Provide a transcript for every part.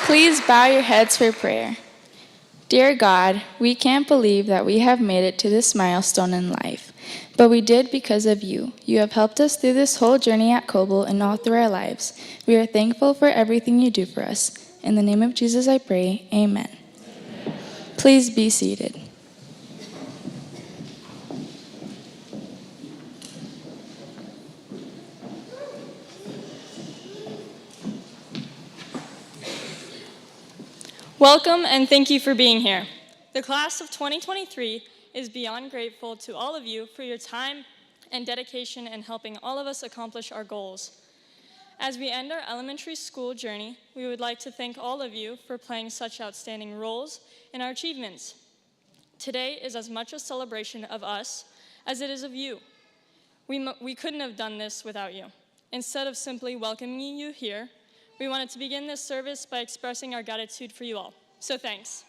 Please bow your heads for prayer. Dear God, we can't believe that we have made it to this milestone in life, but we did because of you. You have helped us through this whole journey at Coble and all through our lives. We are thankful for everything you do for us. In the name of Jesus I pray, amen. Please be seated. Welcome and thank you for being here. The class of 2023 is beyond grateful to all of you for your time and dedication in helping all of us accomplish our goals. As we end our elementary school journey, we would like to thank all of you for playing such outstanding roles in our achievements. Today is as much a celebration of us as it is of you. We couldn't have done this without you. Instead of simply welcoming you here, we wanted to begin this service by expressing our gratitude for you all. So thanks.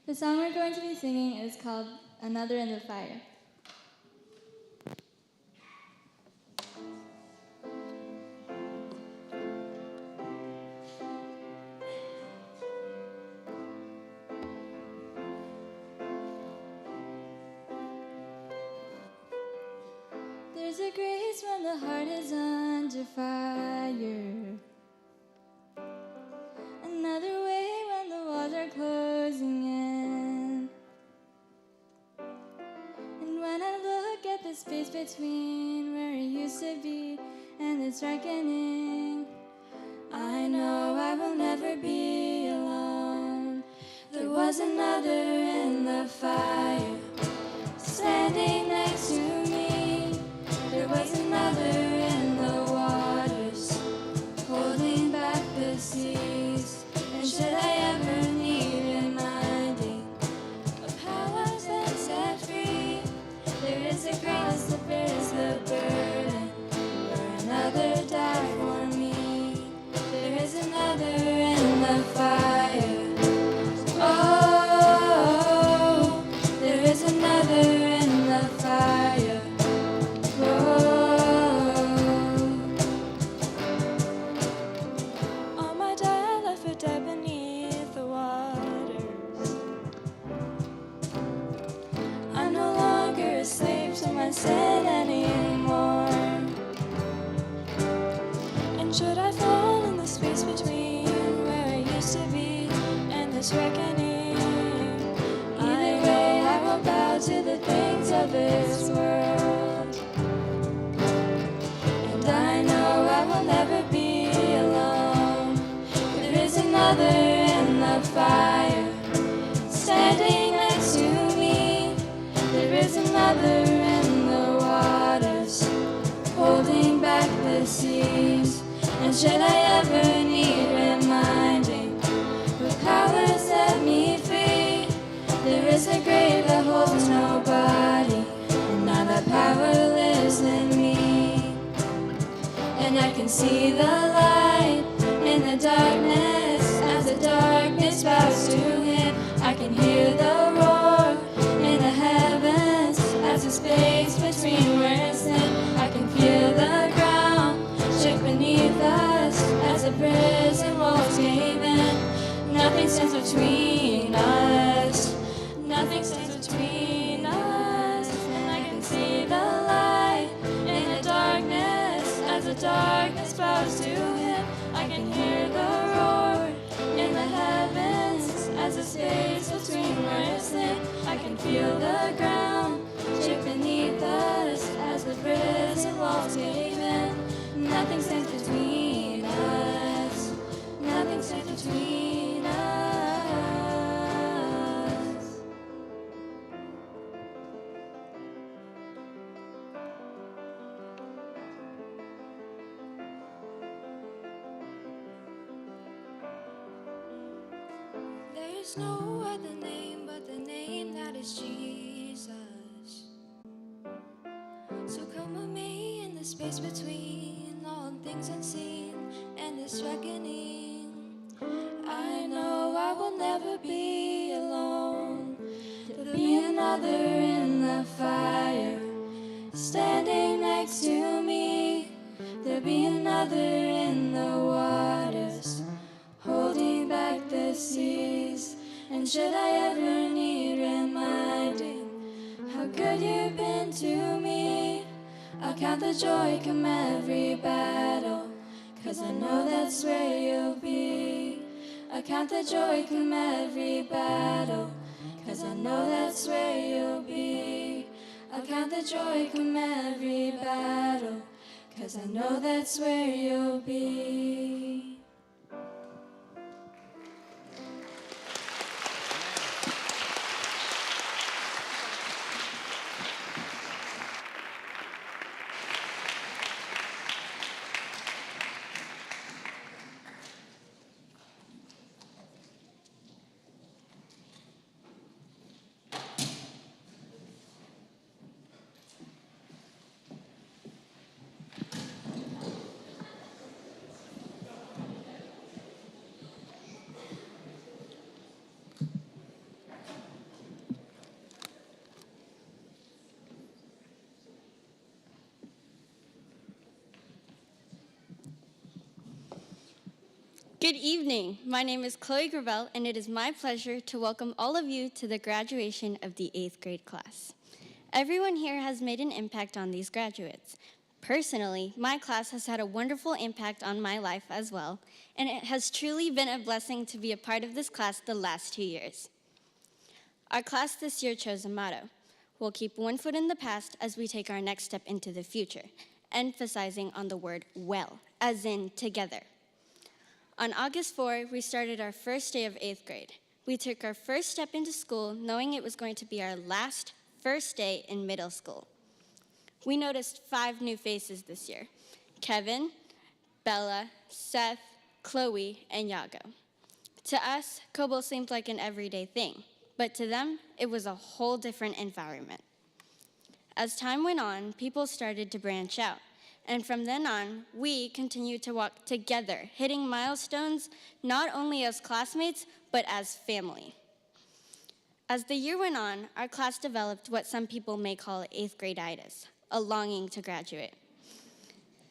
The song we're going to be singing is called Another in the Fire. There's a grace when the heart is under fire. Another way when the walls are closing in. And when I look at the space between where it used to be and this reckoning, I know I will never be alone. There was another in the fire, standing next to me. There was another in the waters, holding back the seas. And should I ever need reminding of how I was then set free, there is a grace that bears the burden, where another died for me. There is another in the fire. Oh, there is another in the fire. All my day I left for dead beneath the waters. I'm no longer a slave to my sin anymore. And should I fall in the space between where I used to be and this reckoning, either way I will bow to the things of this world. And I know I will never be alone. There is another in the fire, standing next to me. There is another in the waters, holding back the seas. And should I ever need reminding of power set me free, there is a grave that holds nobody, and now that power lives in me. And I can see the light in the darkness as the darkness bows to him. I can hear the roar in the heavens as the space between we're sin. I can feel the ground shake beneath us as the prison walls cave in. Nothing stands between us. Nothing stands between us. And I can see the light in the darkness as the darkness bows to him. I can hear the roar in the heavens as the space between we're sin. I can feel the ground shake beneath us as the prison walls cave in. Nothing stands between us. Nothing There's no other name but the name that is Jesus. So come with me in the space between all things unseen and this reckoning. I know I will never be alone. There'll be another in the fire standing next to me. There'll be another in the waters holding back the seas. And should I ever need reminding how good you've been to me, I'll count the joy come every battle, 'cause I know that's where you'll be. I count the joy come every battle, 'cause I know that's where you'll be. I count the joy come every battle, 'cause I know that's where you'll be. Good evening. My name is Chloe Gravel, and it is my pleasure to welcome all of you to the graduation of the 8th grade class. Everyone here has made an impact on these graduates. Personally, my class has had a wonderful impact on my life as well, and it has truly been a blessing to be a part of this class the last 2 years. Our class this year chose a motto: we'll keep one foot in the past as we take our next step into the future, emphasizing on the word well, as in together. On August 4, we started our first day of 8th grade. We took our first step into school knowing it was going to be our last first day in middle school. We noticed 5 new faces this year: Kevin, Bella, Seth, Chloe, and Yago. To us, Coble seemed like an everyday thing, but to them, it was a whole different environment. As time went on, people started to branch out. And from then on, we continued to walk together, hitting milestones not only as classmates, but as family. As the year went on, our class developed what some people may call 8th grade-itis, a longing to graduate.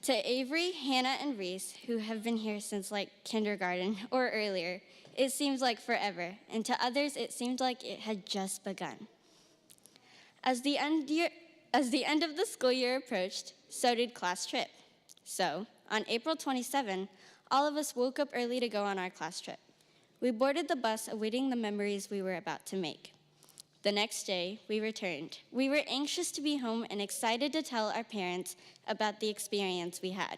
To Avery, Hannah, and Reese, who have been here since like kindergarten or earlier, it seems like forever, and to others, it seemed like it had just begun. As the end of the school year approached, so did class trip. So, on April 27, all of us woke up early to go on our class trip. We boarded the bus awaiting the memories we were about to make. The next day, we returned. We were anxious to be home and excited to tell our parents about the experience we had.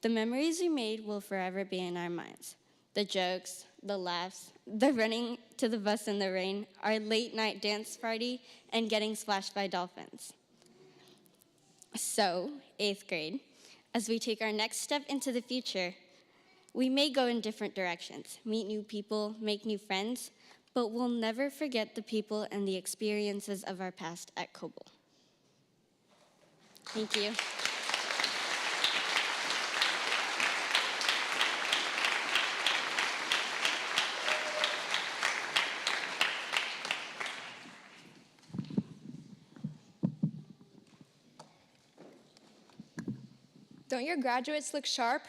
The memories we made will forever be in our minds. The jokes, the laughs, the running to the bus in the rain, our late night dance party, and getting splashed by dolphins. So, 8th grade, as we take our next step into the future, we may go in different directions, meet new people, make new friends, but we'll never forget the people and the experiences of our past at Coble. Thank you. Don't your graduates look sharp?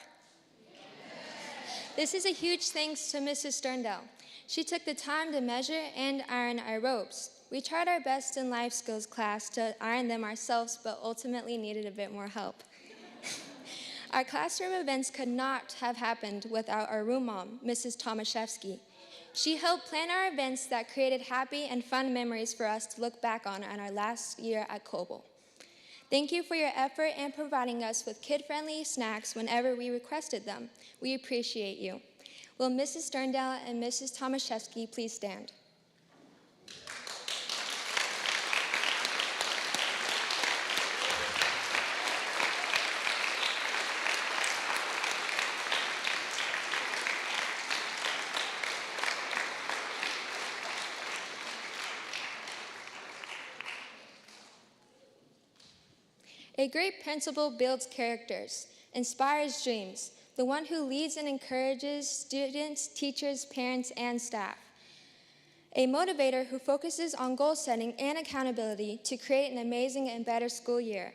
This is a huge thanks to Mrs. Sterndale. She took the time to measure and iron our robes. We tried our best in life skills class to iron them ourselves, but ultimately needed a bit more help. Our classroom events could not have happened without our room mom, Mrs. Tomaszewski. She helped plan our events that created happy and fun memories for us to look back on our last year at Coble. Thank you for your effort and providing us with kid-friendly snacks whenever we requested them. We appreciate you. Will Mrs. Sterndale and Mrs. Tomaszewski please stand? A great principal builds characters, inspires dreams, the one who leads and encourages students, teachers, parents, and staff. A motivator who focuses on goal setting and accountability to create an amazing and better school year.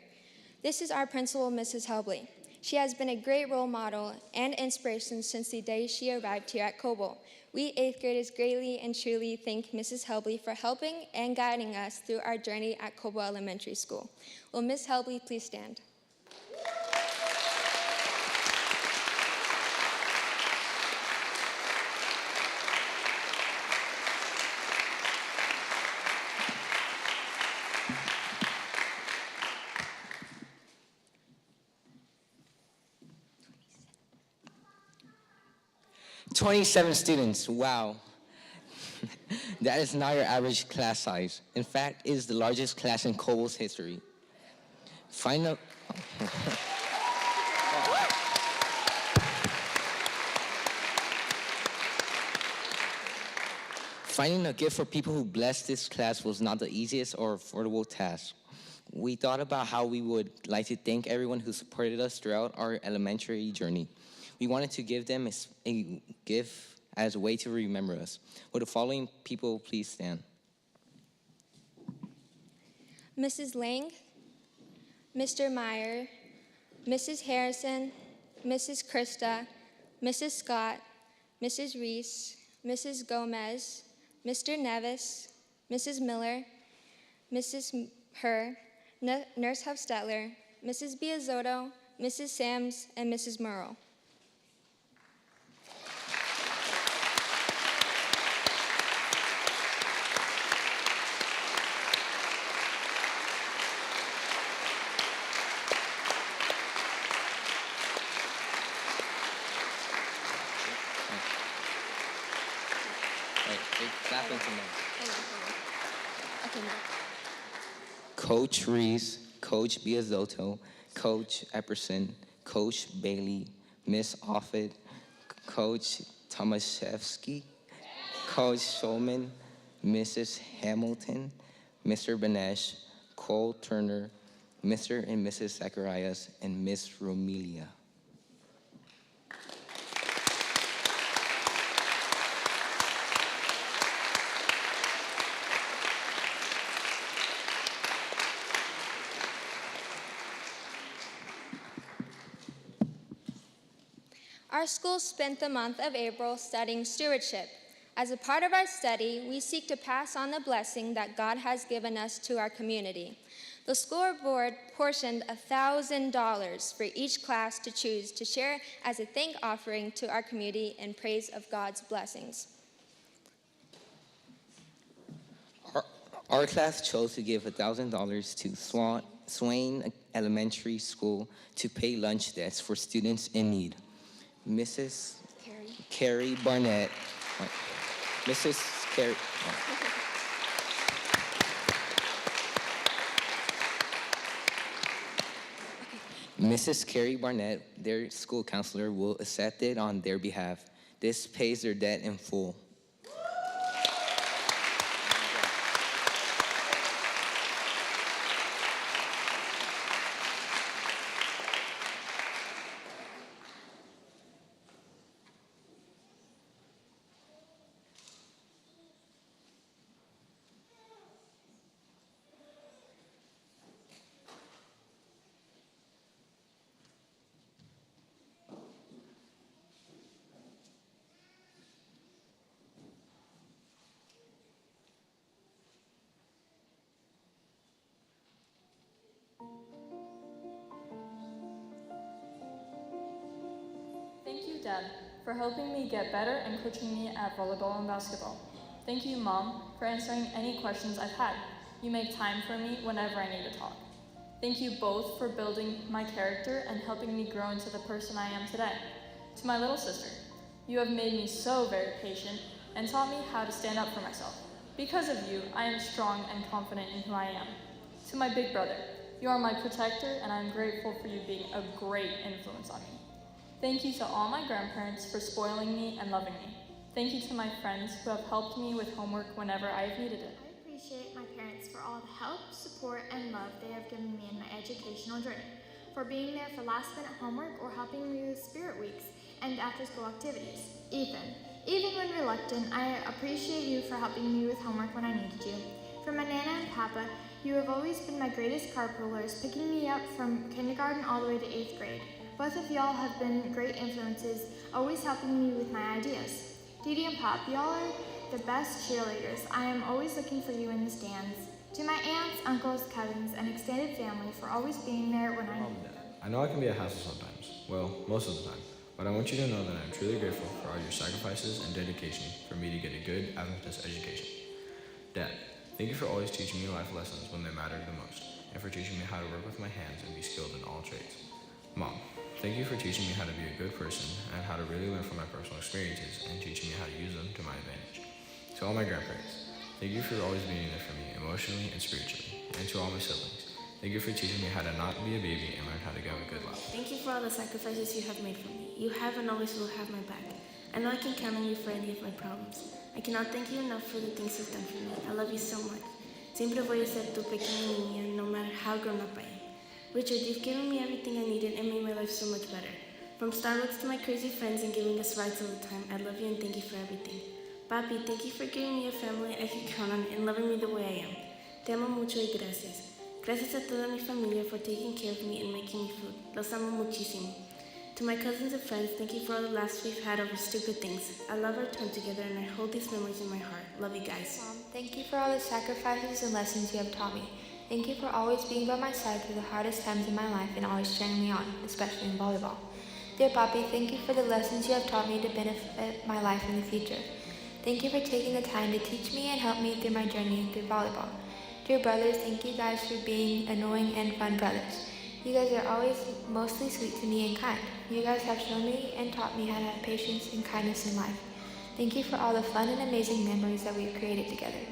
This is our principal, Mrs. Helbley. She has been a great role model and inspiration since the day she arrived here at Coble. We 8th graders greatly and truly thank Mrs. Helbley for helping and guiding us through our journey at Coble Elementary School. Will Ms. Helbley please stand? 27 students, wow. That is not your average class size. In fact, it is the largest class in Coble's history. Finding a gift for people who blessed this class was not the easiest or affordable task. We thought about how we would like to thank everyone who supported us throughout our elementary journey. We wanted to give them a gift as a way to remember us. Would the following people please stand? Mrs. Lang, Mr. Meyer, Mrs. Harrison, Mrs. Krista, Mrs. Scott, Mrs. Reese, Mrs. Gomez, Mr. Nevis, Mrs. Miller, Mrs. Herr, Nurse Hofstetler, Mrs. Biazotto, Mrs. Sams, and Mrs. Murrow. Coach Reese, Coach Biazotto, Coach Epperson, Coach Bailey, Miss Offit, Coach Tomaszewski, Coach Shulman, Mrs. Hamilton, Mr. Benesh, Cole Turner, Mr. and Mrs. Zacharias, and Miss Romelia. Our school spent the month of April studying stewardship. As a part of our study, we seek to pass on the blessing that God has given us to our community. The school board portioned $1,000 for each class to choose to share as a thank offering to our community in praise of God's blessings. Our class chose to give $1,000 to Swain Elementary School to pay lunch debts for students in need. Mrs. Carrie Barnett, Mrs. Carrie, Mrs. Carrie Barnett, their school counselor, will accept it on their behalf. This pays their debt in full. Thank you, Dad, for helping me get better and coaching me at volleyball and basketball. Thank you, Mom, for answering any questions I've had. You make time for me whenever I need to talk. Thank you both for building my character and helping me grow into the person I am today. To my little sister, you have made me so very patient and taught me how to stand up for myself. Because of you, I am strong and confident in who I am. To my big brother, you are my protector, and I am grateful for you being a great influence on me. Thank you to all my grandparents for spoiling me and loving me. Thank you to my friends who have helped me with homework whenever I have needed it. appreciate my parents for all the help, support, and love they have given me in my educational journey, for being there for last-minute homework or helping me with spirit weeks and after-school activities. Ethan, even when reluctant, I appreciate you for helping me with homework when I needed you. For my Nana and Papa, you have always been my greatest carpoolers, picking me up from kindergarten all the way to 8th grade. Both of y'all have been great influences, always helping me with my ideas. Dee and Pop, y'all are the best cheerleaders. I am always looking for you in the stands. To my aunts, uncles, cousins, and extended family for always being there when I need them. I know I can be a hassle sometimes, well, most of the time, but I want you to know that I am truly grateful for all your sacrifices and dedication for me to get a good Adventist education. Dad, thank you for always teaching me life lessons when they mattered the most, and for teaching me how to work with my hands and be skilled in all trades. Mom, thank you for teaching me how to be a good person and how to really learn from my personal experiences and teaching me how to use them to my advantage. To all my grandparents, thank you for always being there for me emotionally and spiritually. And to all my siblings, thank you for teaching me how to not be a baby and learn how to have a good life. Thank you for all the sacrifices you have made for me. You have and always will have my back. I know I can count on you for any of my problems. I cannot thank you enough for the things you've done for me. I love you so much. Siempre voy a ser tu pequeña niña, no matter how grown up I am. Richard, you've given me everything I needed and made my life so much better. From Starbucks to my crazy friends and giving us rides all the time, I love you and thank you for everything. Papi, thank you for giving me a family I can count on and loving me the way I am. Te amo mucho y gracias. Gracias a toda mi familia for taking care of me and making me food. Los amo muchísimo. To my cousins and friends, thank you for all the laughs we've had over stupid things. I love our time together and I hold these memories in my heart. Love you guys. Mom, thank you for all the sacrifices and lessons you have taught me. Thank you for always being by my side through the hardest times in my life and always cheering me on, especially in volleyball. Dear Papi, thank you for the lessons you have taught me to benefit my life in the future. Thank you for taking the time to teach me and help me through my journey through volleyball. Dear brothers, thank you guys for being annoying and fun brothers. You guys are always mostly sweet to me and kind. You guys have shown me and taught me how to have patience and kindness in life. Thank you for all the fun and amazing memories that we've created together.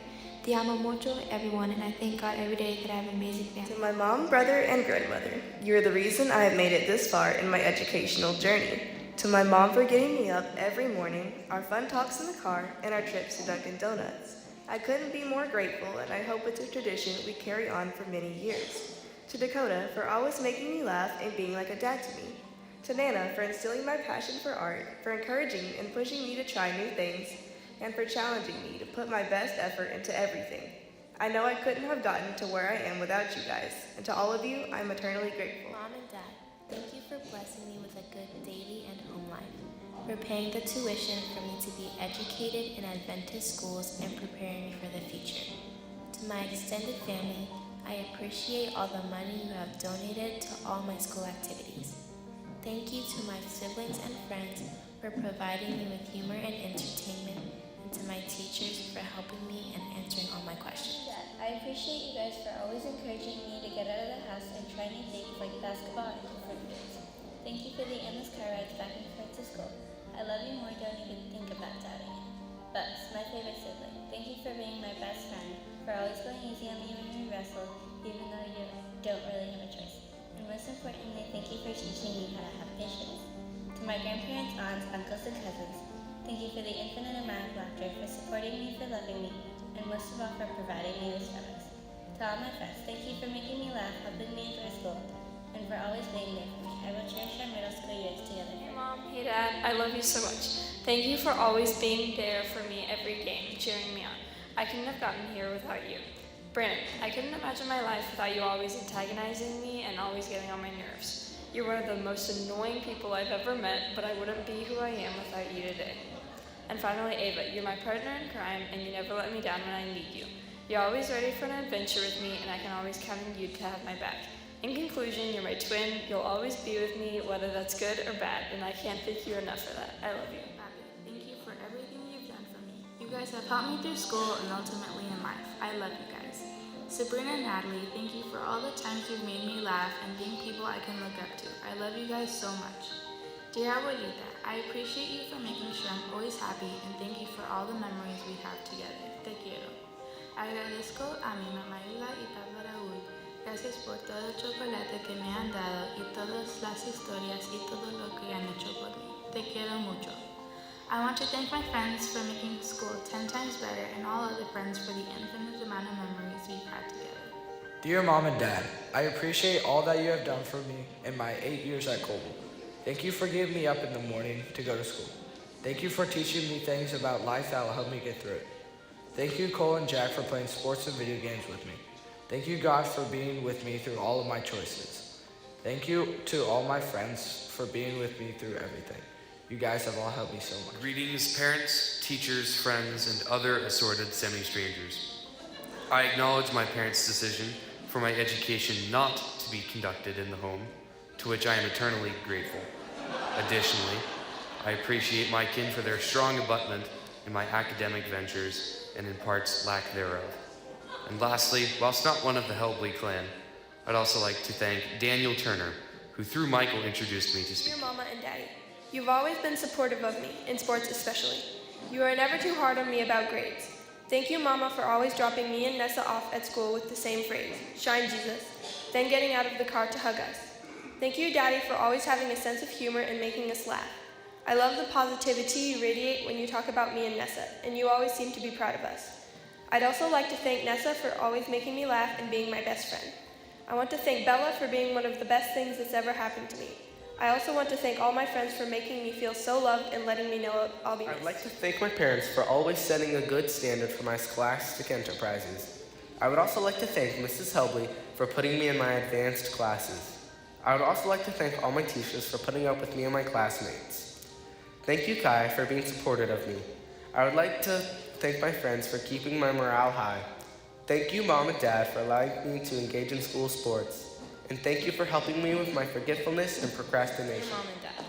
Te amo mucho, everyone, and I thank God every day that I have an amazing family. To my mom, brother, and grandmother, you are the reason I have made it this far in my educational journey. To my mom for getting me up every morning, our fun talks in the car, and our trips to Dunkin' Donuts. I couldn't be more grateful, and I hope it's a tradition we carry on for many years. To Dakota for always making me laugh and being like a dad to me. To Nana for instilling my passion for art, for encouraging and pushing me to try new things, and for challenging me to put my best effort into everything. I know I couldn't have gotten to where I am without you guys, and to all of you, I'm eternally grateful. Mom and Dad, thank you for blessing me with a good daily and home life, for paying the tuition for me to be educated in Adventist schools and preparing me for the future. To my extended family, I appreciate all the money you have donated to all my school activities. Thank you to my siblings and friends for providing me with humor and entertainment, and to my teachers for helping me and answering all my questions. Dad, I appreciate you guys for always encouraging me to get out of the house and try new things like basketball and different foods. Thank you for the endless car rides back and forth to school. I love you more, don't even think about doubting it. Buzz, my favorite sibling, thank you for being my best friend, for always going easy on me when we wrestle, even though you don't really have a choice. And most importantly, thank you for teaching me how to have patience. To my grandparents, aunts, uncles, and cousins, thank you for the infinite amount of laughter, for supporting me, for loving me, and most of all for providing me with Starbucks. To all my friends, thank you for making me laugh, helping me enjoy school, and for always being there for me. I will cherish our middle school years together. Hey Mom, hey Dad, I love you so much. Thank you for always being there for me every game, cheering me on. I couldn't have gotten here without you. Brandon, I couldn't imagine my life without you always antagonizing me and always getting on my nerves. You're one of the most annoying people I've ever met, but I wouldn't be who I am without you today. And finally, Ava, you're my partner in crime, and you never let me down when I need you. You're always ready for an adventure with me, and I can always count on you to have my back. In conclusion, you're my twin. You'll always be with me, whether that's good or bad, and I can't thank you enough for that. I love you. Abby, thank you for everything you've done for me. You guys have helped me through school and ultimately in life. I love you guys. Sabrina and Natalie, thank you for all the times you've made me laugh and being people I can look up to. I love you guys so much. Dear abuelita, I appreciate you for making sure I'm always happy and thank you for all the memories we have together. Te quiero. Agradezco a mi mamá Hilda y papá Raúl. Gracias por todo el chocolate que me han dado y todas las historias y todo lo que han hecho por mí. Te quiero mucho. I want to thank my friends for making school 10 times better and all other friends for the infinite amount of memories we've had together. Dear Mom and Dad, I appreciate all that you have done for me in my 8 years at Coble. Thank you for getting me up in the morning to go to school. Thank you for teaching me things about life that will help me get through it. Thank you, Cole and Jack, for playing sports and video games with me. Thank you, God, for being with me through all of my choices. Thank you to all my friends for being with me through everything. You guys have all helped me so much. Greetings, parents, teachers, friends, and other assorted semi-strangers. I acknowledge my parents' decision for my education not to be conducted in the home, to which I am eternally grateful. Additionally, I appreciate my kin for their strong abutment in my academic ventures and in parts lack thereof. And lastly, whilst not one of the Helbley clan, I'd also like to thank Daniel Turner, who through Michael introduced me to speak. Dear Mama and Daddy, you've always been supportive of me, in sports especially. You are never too hard on me about grades. Thank you, Mama, for always dropping me and Nessa off at school with the same phrase, "Shine Jesus," then getting out of the car to hug us. Thank you, Daddy, for always having a sense of humor and making us laugh. I love the positivity you radiate when you talk about me and Nessa, and you always seem to be proud of us. I'd also like to thank Nessa for always making me laugh and being my best friend. I want to thank Bella for being one of the best things that's ever happened to me. I also want to thank all my friends for making me feel so loved and letting me know I'll be missed. I'd like to thank my parents for always setting a good standard for my scholastic enterprises. I would also like to thank Mrs. Helbley for putting me in my advanced classes. I would also like to thank all my teachers for putting up with me and my classmates. Thank you, Kai, for being supportive of me. I would like to thank my friends for keeping my morale high. Thank you, Mom and Dad, for allowing me to engage in school sports. And thank you for helping me with my forgetfulness and procrastination. Dear Mom and Dad,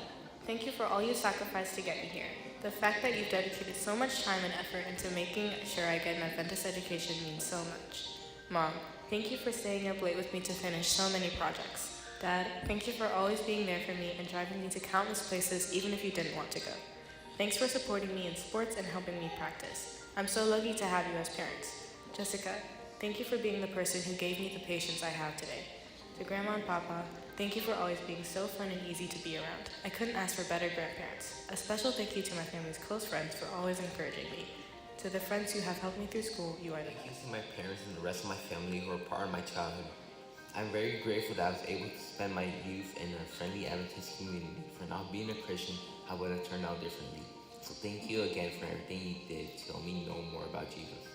thank you for all you sacrificed to get me here. The fact that you've dedicated so much time and effort into making sure I get an Adventist education means so much. Mom, thank you for staying up late with me to finish so many projects. Dad, thank you for always being there for me and driving me to countless places even if you didn't want to go. Thanks for supporting me in sports and helping me practice. I'm so lucky to have you as parents. Jessica, thank you for being the person who gave me the patience I have today. To Grandma and Papa, thank you for always being so fun and easy to be around. I couldn't ask for better grandparents. A special thank you to my family's close friends for always encouraging me. To the friends who have helped me through school, you are the Thanks to my parents and the rest of my family who are part of my childhood. I'm very grateful that I was able to spend my youth in a friendly Adventist community. For not being a Christian, I would have turned out differently. So thank you again for everything you did to help me know more about Jesus.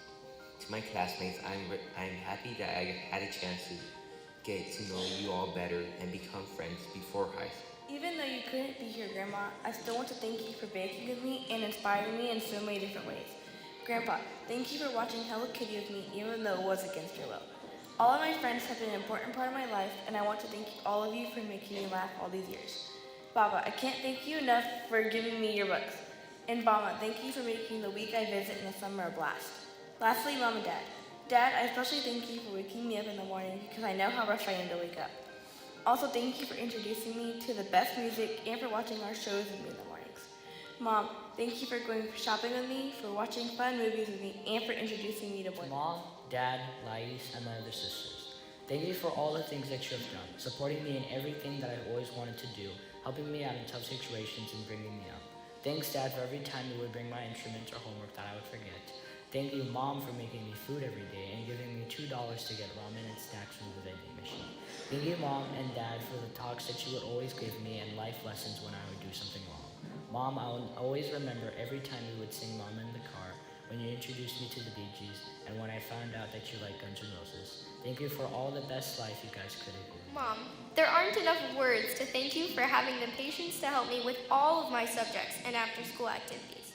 To my classmates, I'm happy that I had a chance to get to know you all better and become friends before high school. Even though you couldn't be here, Grandma, I still want to thank you for baking with me and inspiring me in so many different ways. Grandpa, thank you for watching Hello Kitty with me even though it was against your will. All of my friends have been an important part of my life, and I want to thank all of you for making me laugh all these years. Baba, I can't thank you enough for giving me your books. And Mama, thank you for making the week I visit in the summer a blast. Lastly, Mom and Dad. Dad, I especially thank you for waking me up in the morning because I know how rushed I am to wake up. Also, thank you for introducing me to the best music and for watching our shows with me in the mornings. Mom, thank you for going shopping with me, for watching fun movies with me, and for introducing me to boys. Mom, Dad, Lais, and my other sisters, thank you for all the things that you have done, supporting me in everything that I've always wanted to do, helping me out in tough situations, and bringing me up. Thanks, Dad, for every time you would bring my instruments or homework that I would forget. Thank you, Mom, for making me food every day and giving me $2 to get ramen and snacks from the vending machine. Thank you, Mom and Dad, for the talks that you would always give me and life lessons when I would do something wrong. Mom, I will always remember every time you would sing Mama in the car, when you introduced me to the Bee Gees, and when I found out that you like Guns N' Roses. Thank you for all the best life you guys could have given. Mom, there aren't enough words to thank you for having the patience to help me with all of my subjects and after-school activities.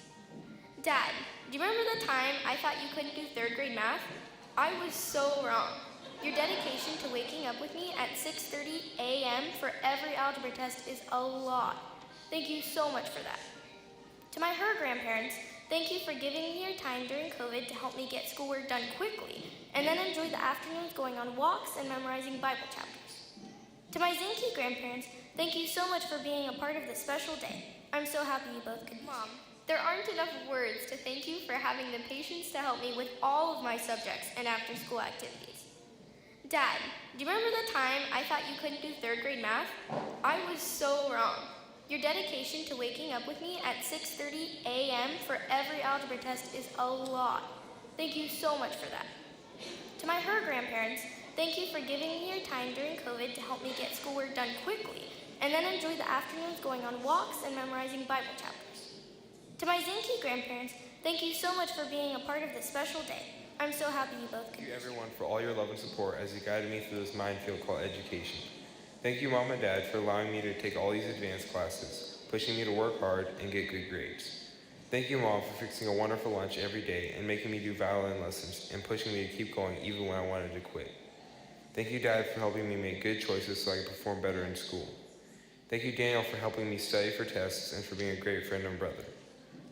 Dad, do you remember the time I thought you couldn't do third grade math? I was so wrong. Your dedication to waking up with me at 6:30 a.m. for every algebra test is a lot. Thank you so much for that. To her grandparents, thank you for giving me your time during COVID to help me get schoolwork done quickly, and then enjoy the afternoons going on walks and memorizing Bible chapters. To my Zinke grandparents, thank you so much for being a part of this special day. I'm so happy you both could. Mom, there aren't enough words to thank you for having the patience to help me with all of my subjects and after-school activities. Dad, do you remember the time I thought you couldn't do third grade math? I was so wrong. Your dedication to waking up with me at 6:30 a.m. for every algebra test is a lot. Thank you so much for that. To her grandparents, thank you for giving me your time during COVID to help me get schoolwork done quickly and then enjoy the afternoons going on walks and memorizing Bible chapters. To my Zinke grandparents, thank you so much for being a part of this special day. I'm so happy you both could. Thank you everyone for all your love and support as you guided me through this minefield called education. Thank you, Mom and Dad, for allowing me to take all these advanced classes, pushing me to work hard and get good grades. Thank you, Mom, for fixing a wonderful lunch every day and making me do violin lessons and pushing me to keep going even when I wanted to quit. Thank you, Dad, for helping me make good choices so I could perform better in school. Thank you, Daniel, for helping me study for tests and for being a great friend and brother.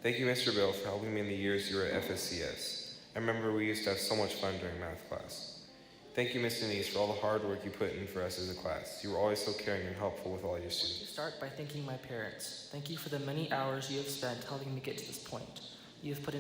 Thank you, Mr. Bill, for helping me in the years you were at FSCS. I remember we used to have so much fun during math class. Thank you, Ms. Denise, for all the hard work you put in for us as a class. You were always so caring and helpful with all your students. To start by thanking my parents. Thank you for the many hours you have spent helping me get to this point. You have put in